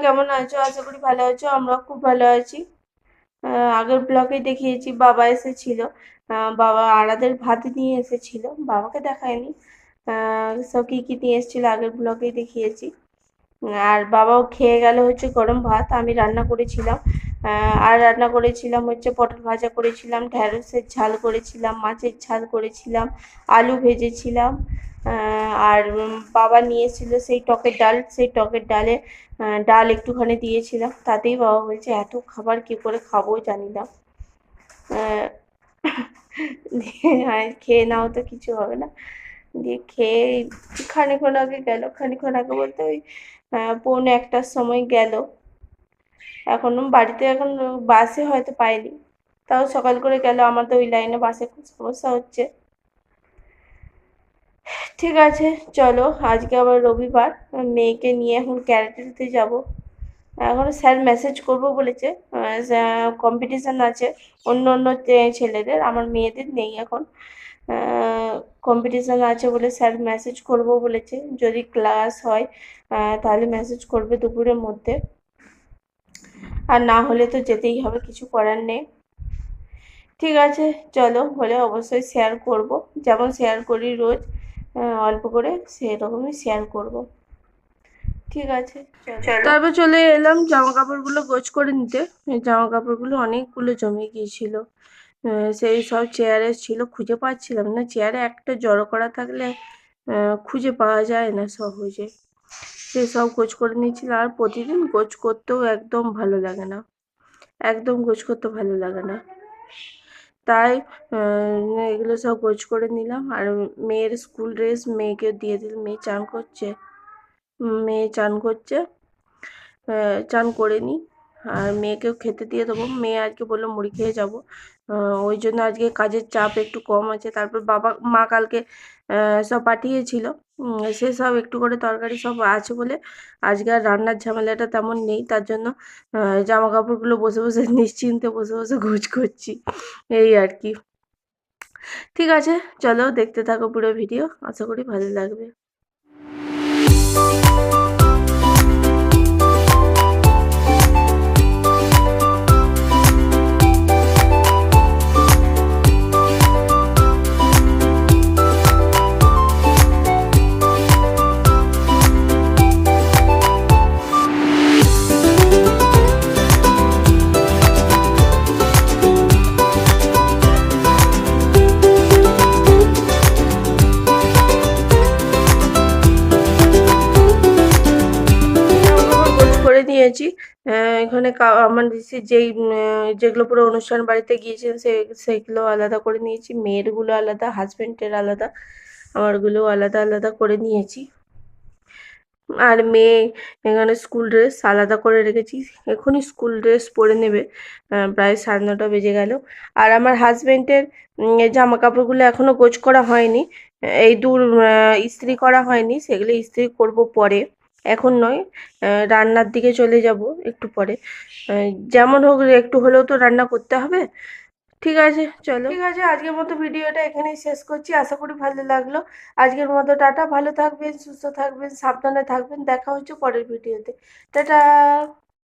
কেমন আছো? আশা করি ভালো আছো। আমরা খুব ভালো আছি। আগের ব্লগে দেখিয়েছি বাবা এসেছিল। বাবা আরাদের ভাত নিয়ে এসেছিল, বাবাকে দেখায়নি। সব কি কি নিয়ে এসেছিল আগের ব্লগেই দেখিয়েছি। আর বাবাও খেয়ে গেল হচ্ছে গরম ভাত। আমি রান্না করেছিলাম, আর রান্না করেছিলাম হচ্ছে পটল ভাজা করেছিলাম, ঢ্যাঁড়সের ঝাল করেছিলাম, মাছের ঝাল করেছিলাম, আলু ভেজেছিলাম। আর বাবা নিয়েছিল সেই টকের ডাল, সেই টকের ডালে ডাল একটুখানি দিয়েছিলাম। তাতেই বাবা বলছে এত খাবার কি করে খাবো জানি না। আহ, দিয়ে খেয়ে নাও তো কিছু হবে না। দিয়ে খেয়ে খানিকক্ষণ আগে গেল, খানিকক্ষণ আগে বলতে ওই 1:45টার সময় গেল। এখনো বাড়িতে, এখন বাসে হয়তো পাইনি, তাও সকাল করে গেল। আমার তো ওই লাইনে বাসে খুব সমস্যা হচ্ছে। ঠিক আছে, চলো। আজকে আবার রবিবার, মেয়েকে নিয়ে এখন ক্যারাটেতে যাব। এখন স্যার মেসেজ করব বলেছে। কম্পিটিশান আছে অন্য অন্য ছেলেদের, আমার মেয়েদের নেই এখন। কম্পিটিশান আছে বলে স্যার মেসেজ করব বলেছে। যদি ক্লাস হয় তাহলে মেসেজ করবে দুপুরের মধ্যে, আর না হলে তো যেতেই হবে, কিছু করার নেই। ঠিক আছে, চলো। হলে অবশ্যই শেয়ার করব, যেমন শেয়ার করি রোজ, অল্প করে সেরকমই শেয়ার করব। ঠিক আছে, চলো। তারপর চলে এলাম জামা কাপড়গুলো গোছ করে নিতে। এই জামা কাপড়গুলো অনেকগুলো জমে গিয়েছিল। সেই সব চেয়ারে ছিল, খুঁজে পাচ্ছিলাম না। চেয়ারে একটা জড়ো করা থাকলে খুঁজে পাওয়া যায় না সহজে। সেই সব গোছ করে নিয়েছিল। আর প্রতিদিন গোছ করতেও একদম ভালো লাগে না, একদম গোছ করতে ভালো লাগে না। তাই এগুলো সব গোছ করে নিলাম। আর মেয়ের স্কুল ড্রেস মেয়েকে দিয়ে দিলাম। মেয়ে চান করছে, মেয়ে চান করছে, চান করে নিই। আর মেয়েকেও খেতে দিয়ে দেবো। মেয়ে আজকে বললো মুড়ি খেয়ে যাবো, ওই জন্য আজকে কাজের চাপ একটু কম আছে। তারপর মা কালকে সব পাঠিয়েছিল, সেসব একটু করে তরকারি সব আছে বলে আজকে আর রান্নার ঝামেলাটা তেমন নেই। তার জন্য জামা কাপড়গুলো বসে বসে নিশ্চিন্তে বসে বসে গোছ করছি, এই আর কি। ঠিক আছে, চলো দেখতে থাকো পুরো ভিডিও, আশা করি ভালো লাগবে। করে নিয়েছি। এখানে আমার যেই যেগুলো পুরো অনুষ্ঠান বাড়িতে গিয়েছেন সেগুলো আলাদা করে নিয়েছি। মেয়েরগুলো আলাদা, হাজবেন্ডের আলাদা, আমারগুলো আলাদা আলাদা করে নিয়েছি। আর মেয়ে এখানে স্কুল ড্রেস আলাদা করে রেখেছি, এখনই স্কুল ড্রেস পরে নেবে। প্রায় 9:30 বেজে গেল। আর আমার হাজবেন্ডের জামা কাপড়গুলো এখনো গোছ করা হয়নি, এই দূর ইস্ত্রি করা হয়নি। সেগুলো ইস্ত্রি করব পরে, এখন নয়। রান্নার দিকে চলে যাব একটু পরে। যেমন হোক একটু হলেও তো রান্না করতে হবে। ঠিক আছে, চলো। ঠিক আছে, আজকের মতো ভিডিওটা এখানেই শেষ করছি। আশা করি ভালো লাগলো। আজকের মতো টাটা। ভালো থাকবেন, সুস্থ থাকবেন, সাবধানে থাকবেন। দেখা হচ্ছে পরের ভিডিওতে। টাটা।